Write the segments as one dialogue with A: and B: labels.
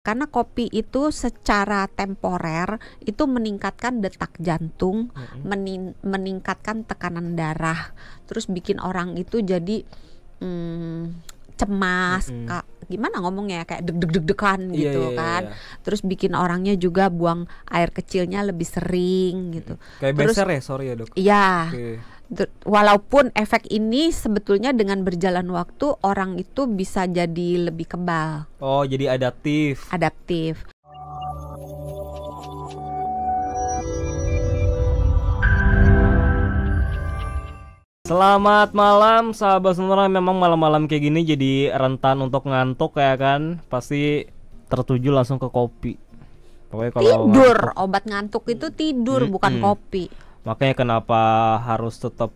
A: karena kopi itu secara temporer itu meningkatkan detak jantung, meningkatkan tekanan darah, terus bikin orang itu jadi cemas, gimana ngomongnya, kayak deg-degan gitu kan. Terus bikin orangnya juga buang air kecilnya lebih sering gitu.
B: Kayak
A: terus,
B: beser ya, sorry ya dok.
A: Iya. Walaupun efek ini sebetulnya dengan berjalan waktu orang itu bisa jadi lebih kebal.
B: Oh, jadi adaptif.
A: Adaptif.
B: Selamat malam sahabat semua. Memang malam-malam kayak gini jadi rentan untuk ngantuk ya kan. Pasti tertuju langsung ke kopi. Pokoknya kalau
A: tidur, obat ngantuk itu tidur, bukan kopi.
B: Makanya kenapa harus tetap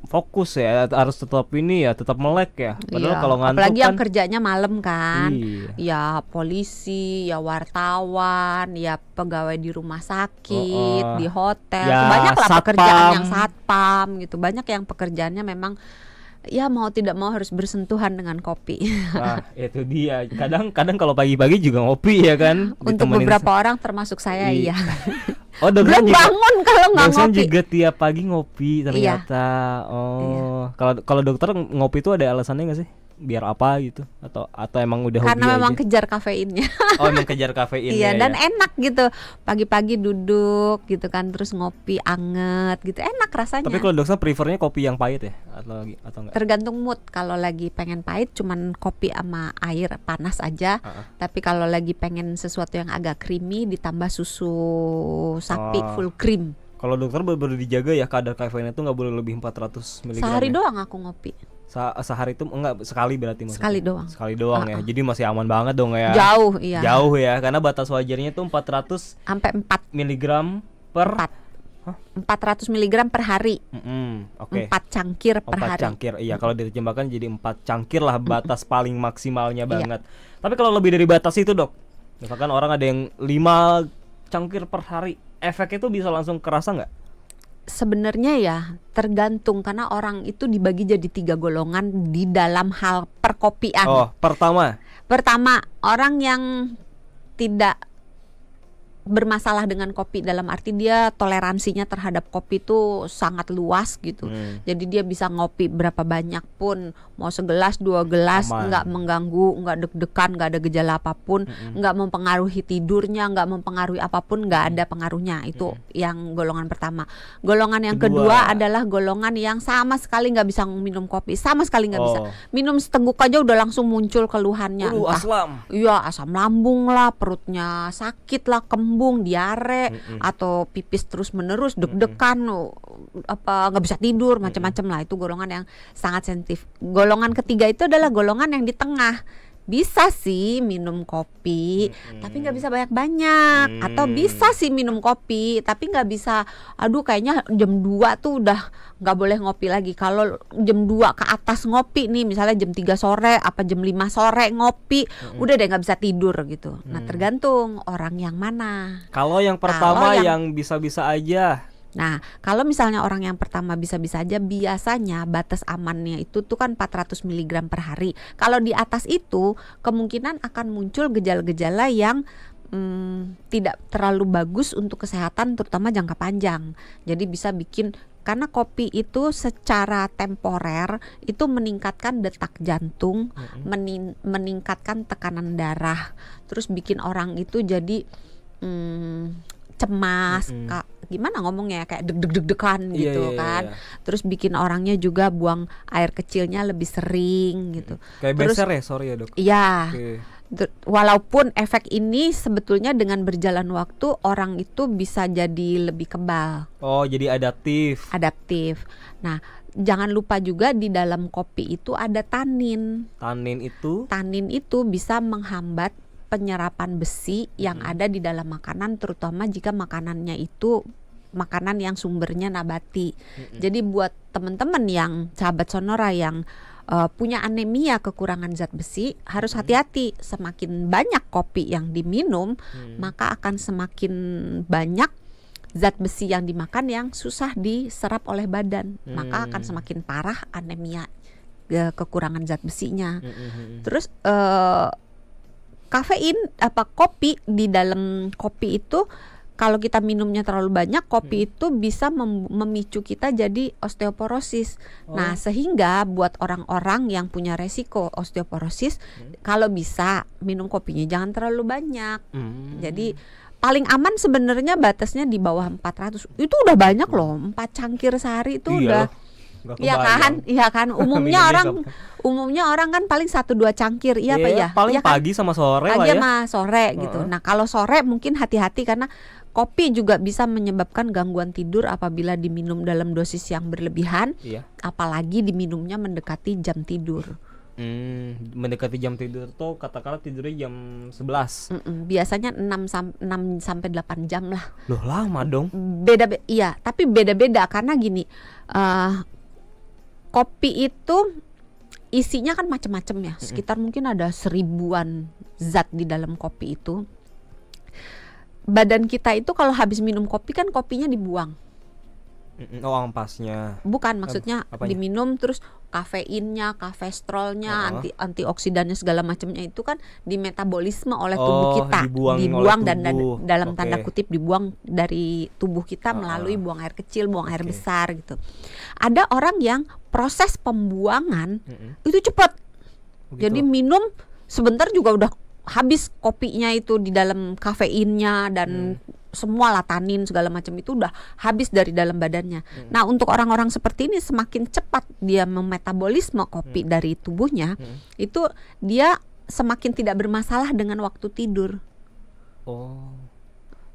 B: fokus ya, harus tetap ini ya, tetap melek ya. Padahal kalau ngantuk
A: apalagi
B: kan,
A: yang kerjanya malam kan.
B: Iya.
A: Ya polisi, ya wartawan, ya pegawai di rumah sakit, di hotel.
B: Ya,
A: banyak lah
B: satpam.
A: pekerjaan yang satpam gitu. Banyak yang pekerjaannya memang ya mau tidak mau harus bersentuhan dengan kopi.
B: Nah, itu dia. Kadang kalau pagi-pagi juga ngopi ya kan.
A: Untuk beberapa orang termasuk saya iya.
B: Oh,
A: belum bangun kalau nggak ngopi.
B: juga tiap pagi ngopi ternyata.
A: Iya.
B: Oh, kalau dokter ngopi itu ada alasannya nggak sih? Biar apa gitu? Atau emang udah
A: karena
B: hobi
A: memang
B: aja?
A: kejar kafeinnya.
B: Oh, emang kejar kafeinnya.
A: Iya, dan
B: ya?
A: enak gitu. Pagi-pagi duduk gitu kan, terus ngopi anget gitu. Enak rasanya.
B: Tapi kalau dokter prefernya kopi yang pahit ya? Atau enggak?
A: Tergantung mood. Kalau lagi pengen pahit cuman kopi sama air panas aja. Tapi kalau lagi pengen sesuatu yang agak creamy ditambah susu sapi full cream.
B: Kalau dokter bener-bener dijaga ya, kadar kafeinnya itu nggak boleh lebih 400 mg.
A: Sehari
B: ya?
A: doang aku ngopi.
B: Sehari itu enggak, sekali berarti maksudnya? Sekali doang ya. Jadi masih aman banget dong ya.
A: Jauh, iya.
B: Jauh ya, karena batas wajarnya itu 400
A: sampai 4
B: mg per
A: 400 mg per hari.
B: Oke.
A: 4 cangkir per
B: 4
A: hari.
B: cangkir. Iya, kalau diterjemahkan jadi 4 cangkir lah batas paling maksimalnya banget. Tapi kalau lebih dari batas itu, Dok. Misalkan orang ada yang 5 cangkir per hari, efeknya itu bisa langsung kerasa nggak?
A: Sebenarnya ya tergantung, karena orang itu dibagi jadi 3 golongan di dalam hal perkopian.
B: Oh, pertama
A: orang yang tidak bermasalah dengan kopi, dalam arti dia toleransinya terhadap kopi itu sangat luas gitu. Jadi dia bisa ngopi berapa banyak pun, mau segelas 2 gelas, nggak mengganggu, nggak deg-degan, nggak ada gejala apapun, nggak mempengaruhi tidurnya, nggak mempengaruhi apapun, nggak ada pengaruhnya. Itu yang golongan pertama. Golongan yang kedua adalah golongan yang sama sekali nggak bisa minum kopi, sama sekali nggak bisa. Minum seteguk aja udah langsung muncul keluhannya. Iya, asam lambung lah, perutnya sakit lah, kembung, diare, atau pipis terus menerus, deg-degan, apa nggak bisa tidur, macam-macam lah. Itu golongan yang sangat sensitif. Golongan ketiga itu adalah golongan yang di tengah. Bisa sih minum kopi, tapi nggak bisa banyak-banyak. Atau bisa sih minum kopi, tapi nggak bisa, aduh kayaknya jam 2 tuh udah nggak boleh ngopi lagi. Kalau jam 2 ke atas ngopi nih, misalnya jam 3 sore apa jam 5 sore ngopi, udah deh nggak bisa tidur gitu. Nah, tergantung orang yang mana.
B: Kalau yang pertama yang bisa-bisa aja.
A: Nah, kalau misalnya orang yang pertama bisa-bisa aja, biasanya batas amannya itu tuh kan 400 mg per hari. Kalau di atas itu kemungkinan akan muncul gejala-gejala yang tidak terlalu bagus untuk kesehatan, terutama jangka panjang. Jadi bisa bikin, karena kopi itu secara temporer itu meningkatkan detak jantung, meningkatkan tekanan darah, terus bikin orang itu jadi cemas, gimana ngomongnya, kayak deg-degan gitu kan. Terus bikin orangnya juga buang air kecilnya lebih sering gitu.
B: Kayak beser ya, sorry ya dok.
A: Iya. Walaupun efek ini sebetulnya dengan berjalan waktu orang itu bisa jadi lebih kebal.
B: Oh, jadi adaptif.
A: Adaptif. Nah, jangan lupa juga di dalam kopi itu ada tanin.
B: Tanin
A: itu bisa menghambat penyerapan besi yang ada di dalam makanan, terutama jika makanannya itu makanan yang sumbernya nabati. Jadi buat teman-teman yang sahabat Sonora yang punya anemia, kekurangan zat besi, harus hati-hati. Semakin banyak kopi yang diminum, maka akan semakin banyak zat besi yang dimakan yang susah diserap oleh badan. Maka akan semakin parah anemia, kekurangan zat besinya. Terus kafein kopi di dalam kopi itu kalau kita minumnya terlalu banyak, kopi itu bisa memicu kita jadi osteoporosis. Nah, sehingga buat orang-orang yang punya resiko osteoporosis, kalau bisa minum kopinya jangan terlalu banyak. Jadi paling aman sebenarnya batasnya di bawah 400. Itu udah banyak loh, 4 cangkir sehari itu udah. Iya kan. Umumnya orang kan paling 1-2 cangkir, iya apa ya?
B: Paling
A: kan?
B: pagi sama sore
A: pagi
B: lah ya.
A: sama sore gitu. Nah, kalau sore mungkin hati-hati karena kopi juga bisa menyebabkan gangguan tidur apabila diminum dalam dosis yang berlebihan. Apalagi diminumnya mendekati jam tidur.
B: Mendekati jam tidur tuh katakanlah tidurnya jam 11.
A: Biasanya 6 sampai 8 jam lah.
B: Loh, lama dong.
A: Tapi beda-beda karena gini. Kopi itu isinya kan macam-macam ya. Sekitar mungkin ada 1000-an zat di dalam kopi itu. Badan kita itu kalau habis minum kopi kan kopinya dibuang.
B: Ampasnya.
A: Bukan, maksudnya diminum terus kafeinnya, kafestrolnya, antioksidannya segala macamnya itu kan dimetabolisme oleh tubuh kita, dibuang dan dalam tanda kutip dibuang dari tubuh kita melalui buang air kecil, buang air besar gitu. Ada orang yang proses pembuangan itu cepat. Jadi minum sebentar juga udah habis kopinya itu di dalam kafeinnya dan semua tanin segala macam itu udah habis dari dalam badannya. Nah, untuk orang-orang seperti ini semakin cepat dia memetabolisme kopi dari tubuhnya, itu dia semakin tidak bermasalah dengan waktu tidur.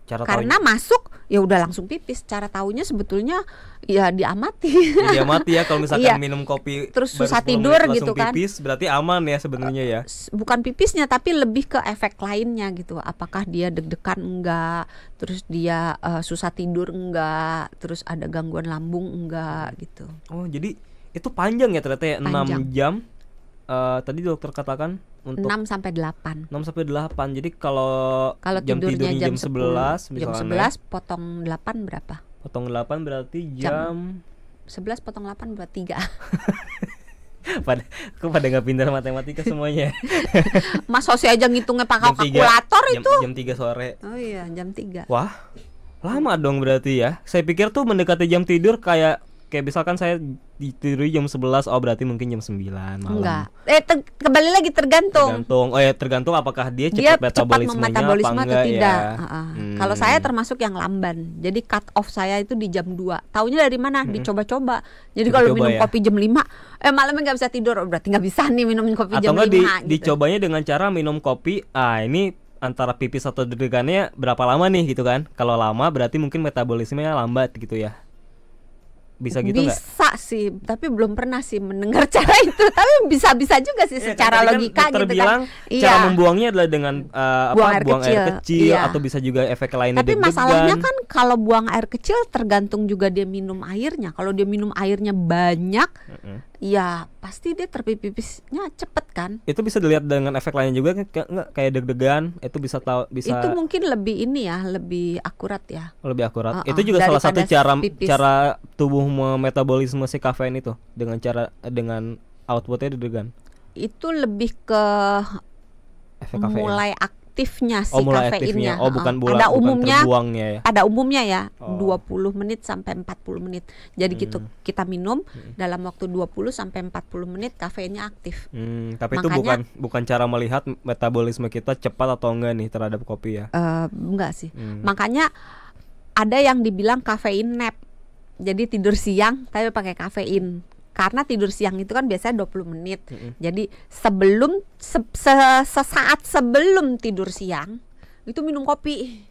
A: Karena masuk ya udah langsung pipis. Cara taunya sebetulnya ya diamati.
B: Ya, diamati ya kalau misalkan minum kopi
A: terus susah tidur gitu kan.
B: Pipis berarti aman ya sebenarnya ya.
A: Bukan pipisnya tapi lebih ke efek lainnya gitu. Apakah dia deg-degan enggak, terus dia susah tidur enggak, terus ada gangguan lambung enggak gitu.
B: Jadi itu panjang ya ternyata ya, 6 jam. Tadi dokter katakan untuk
A: 6 sampai 8.
B: 6 sampai 8. Jadi kalau jam tidurnya jam 11 misalnya.
A: Jam 11 potong 8 berapa?
B: Potong 8 berarti jam
A: 11 potong 8 berarti 3.
B: pada nggak pintar matematika semuanya.
A: Mas Hosi aja ngitungnya pakai kalkulator itu.
B: Jam 3 sore.
A: Oh iya, jam 3.
B: Wah, lama dong berarti ya. Saya pikir tuh mendekati jam tidur kayak misalkan saya tidur jam 11, berarti mungkin jam 9 malam.
A: Enggak. Kembali lagi tergantung.
B: Tergantung apakah dia cepat metabolismenya apa enggak
A: atau tidak.
B: Ya.
A: Kalau saya termasuk yang lamban. Jadi cut off saya itu di jam 2. Taunya dari mana? Dicoba-coba. Jadi kalau minum kopi jam 5, malamnya enggak bisa tidur. Berarti enggak bisa nih minum kopi jam 5
B: gitu.
A: Dicobanya
B: dengan cara minum kopi. Ini antara pipis atau deg-degannya berapa lama nih gitu kan. Kalau lama berarti mungkin metabolismenya lambat gitu ya. Bisa gitu nggak? Bisa
A: sih, tapi belum pernah sih mendengar cara itu. Tapi bisa juga sih secara logika
B: kan
A: gitu
B: bilang,
A: kan.
B: Cara membuangnya adalah dengan buang air kecil atau bisa juga efek lainnya.
A: Tapi masalahnya kan kalau buang air kecil tergantung juga dia minum airnya. Kalau dia minum airnya banyak, ya pasti dia terpipisnya cepet kan.
B: Itu bisa dilihat dengan efek lainnya juga kayak deg-degan. Itu bisa.
A: Itu mungkin lebih lebih akurat ya.
B: Lebih akurat. Itu juga salah satu cara tubuh metabolisme si kafein itu dengan outputnya deg-degan.
A: Itu lebih ke efek mulai aktifnya si kafeinnya.
B: Bukan terbuangnya ya.
A: Pada umumnya ya 20 menit sampai 40 menit. Jadi gitu kita minum dalam waktu 20 sampai 40 menit kafeinnya aktif.
B: Tapi itu bukan cara melihat metabolisme kita cepat atau enggak nih terhadap kopi ya.
A: Enggak sih. Makanya ada yang dibilang kafein nap. Jadi tidur siang tapi pakai kafein. Karena tidur siang itu kan biasanya 20 menit. Jadi sesaat sebelum tidur siang itu minum kopi.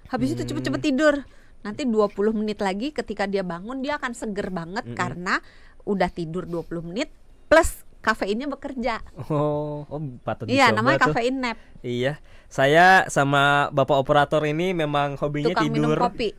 A: Habis itu cepet-cepet tidur. Nanti 20 menit lagi ketika dia bangun dia akan seger banget karena udah tidur 20 menit plus kafeinnya bekerja.
B: Patut dicoba.
A: Iya, namanya kafein nap.
B: Iya. Saya sama Bapak operator ini memang hobinya
A: tukang
B: tidur.
A: Minum kopi.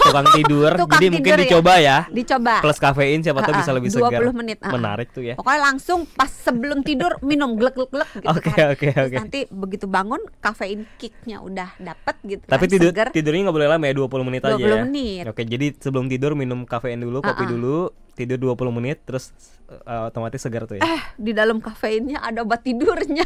B: Tukang tidur. Jadi mungkin dicoba ya.
A: Dicoba.
B: Plus kafein siapa tahu bisa lebih segar.
A: 20 menit.
B: Menarik tuh ya.
A: Pokoknya langsung pas sebelum tidur minum glek-glek gitu kan.
B: Oke.
A: Nanti begitu bangun kafein kicknya udah dapet gitu.
B: Tapi
A: kan,
B: tidurnya nggak boleh lama ya, 20 menit aja ya.
A: 20 menit.
B: Oke, jadi sebelum tidur minum kafein dulu, kopi dulu, tidur 20 menit terus otomatis segar tuh ya.
A: Di dalam kafeinnya ada obat tidurnya.